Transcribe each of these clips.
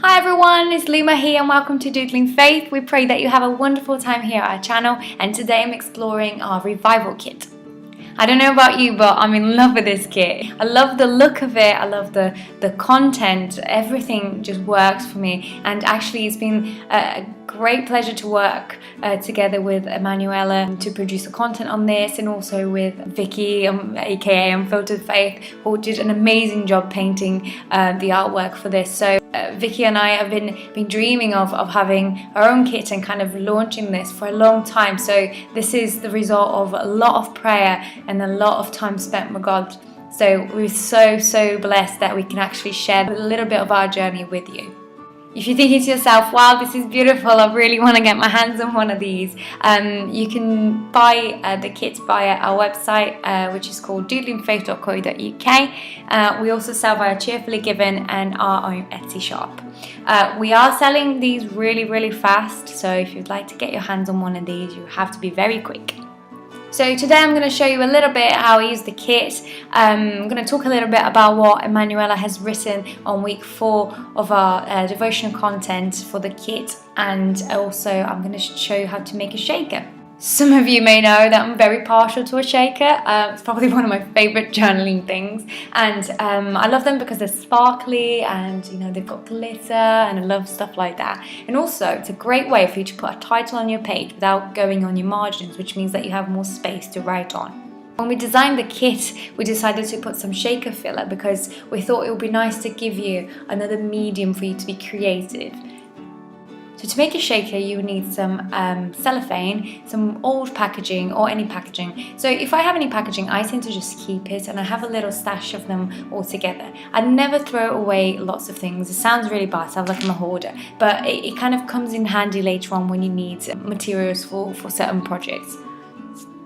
Hi everyone, it's Luma here and welcome to Doodling Faith. We pray that you have a wonderful time here at our channel, and today I'm exploring our revival kit. I don't know about you, but I'm in love with this kit. I love the look of it, I love the content, everything just works for me, and actually it's been a great pleasure to work together with Emanuela to produce the content on this, and also with Vicky, aka Unfiltered Faith, who did an amazing job painting the artwork for this. So Vicky and I have been dreaming of having our own kit and kind of launching this for a long time. So this is the result of a lot of prayer and a lot of time spent with God. So we're so blessed that we can actually share a little bit of our journey with you. If you're thinking to yourself, wow, this is beautiful, I really want to get my hands on one of these, you can buy the kit via our website, which is called doodlingfaith.co.uk. We also sell via Cheerfully Given and our own Etsy shop. We are selling these really fast, so if you'd like to get your hands on one of these, you have to be very quick. So today I'm going to show you a little bit how I use the kit. I'm going to talk a little bit about what Emanuela has written on week 4 of our devotional content for the kit, and also I'm going to show you how to make a shaker. Some of you may know that I'm very partial to a shaker. It's probably one of my favorite journaling things, and I love them because they're sparkly and they've got glitter, and I love stuff like that. And also it's a great way for you to put a title on your page without going on your margins, which means that you have more space to write on. When we designed the kit, we decided to put some shaker filler because we thought it would be nice to give you another medium for you to be creative. So to make a shaker, you need some cellophane, some old packaging or any packaging. So if I have any packaging, I tend to just keep it, and I have a little stash of them all together. I never throw away lots of things. It sounds really bad, sounds like I'm a hoarder, but it kind of comes in handy later on when you need materials for certain projects.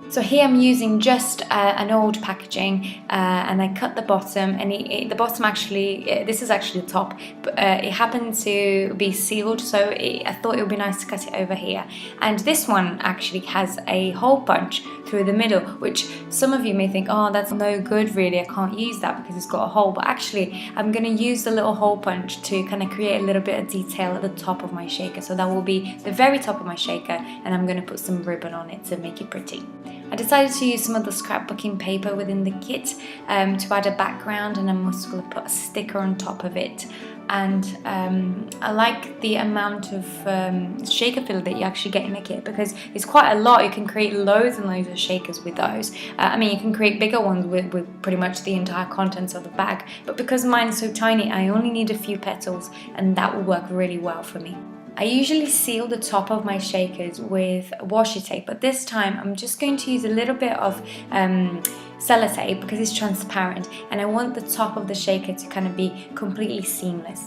So here I'm using just an old packaging, and I cut the bottom, and the bottom actually, this is actually the top, but it happened to be sealed, so I thought it would be nice to cut it over here. And this one actually has a hole punch through the middle, which some of you may think, oh, that's no good really, I can't use that because it's got a hole. But actually I'm going to use the little hole punch to kind of create a little bit of detail at the top of my shaker. So that will be the very top of my shaker, and I'm going to put some ribbon on it to make it pretty. I decided to use some of the scrapbooking paper within the kit to add a background, and I'm also going to put a sticker on top of it. And I like the amount of shaker filler that you actually get in the kit because it's quite a lot. You can create loads and loads of shakers with those. I mean, you can create bigger ones with pretty much the entire contents of the bag, but because mine is so tiny, I only need a few petals, and that will work really well for me. I usually seal the top of my shakers with washi tape, but this time I'm just going to use a little bit of sellotape because it's transparent, and I want the top of the shaker to kind of be completely seamless.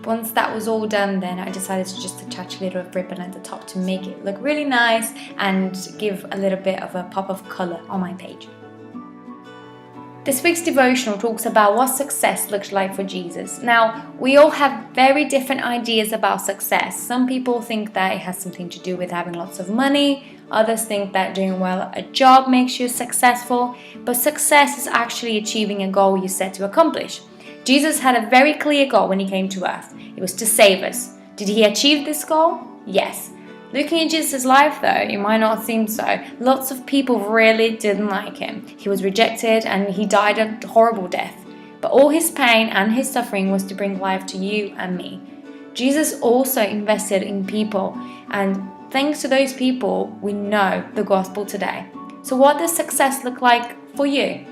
Once that was all done, then I decided to just attach a little ribbon at the top to make it look really nice and give a little bit of a pop of colour on my page. This week's devotional talks about what success looks like for Jesus. Now, we all have very different ideas about success. Some people think that it has something to do with having lots of money. Others think that doing well at a job makes you successful. But success is actually achieving a goal you set to accomplish. Jesus had a very clear goal when he came to earth. It was to save us. Did he achieve this goal? Yes. Looking at Jesus' life though, it might not seem so. Lots of people really didn't like him. He was rejected and he died a horrible death. But all his pain and his suffering was to bring life to you and me. Jesus also invested in people, and thanks to those people, we know the gospel today. So what does success look like for you?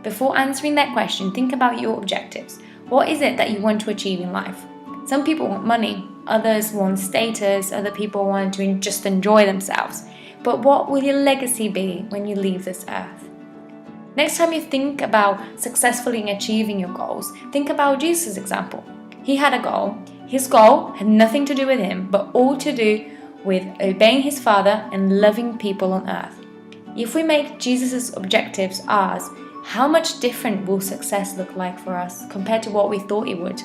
Before answering that question, think about your objectives. What is it that you want to achieve in life? Some people want money, others want status, other people want to just enjoy themselves. But what will your legacy be when you leave this earth? Next time you think about successfully achieving your goals, think about Jesus' example. He had a goal. His goal had nothing to do with him, but all to do with obeying his Father and loving people on earth. If we make Jesus' objectives ours, how much different will success look like for us compared to what we thought it would?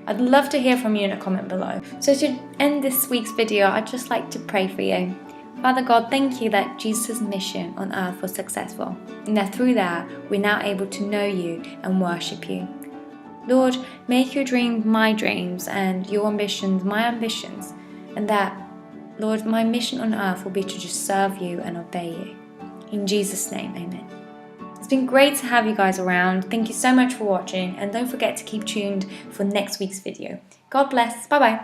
I'd love to hear from you in a comment below. So to end this week's video, I'd just like to pray for you. Father God, thank you that Jesus' mission on earth was successful, and that through that we're now able to know you and worship you. Lord, make your dreams my dreams and your ambitions my ambitions, and that, Lord, my mission on earth will be to just serve you and obey you. In Jesus' name, amen. It's been great to have you guys around. Thank you so much for watching, and don't forget to keep tuned for next week's video. God bless. Bye-bye.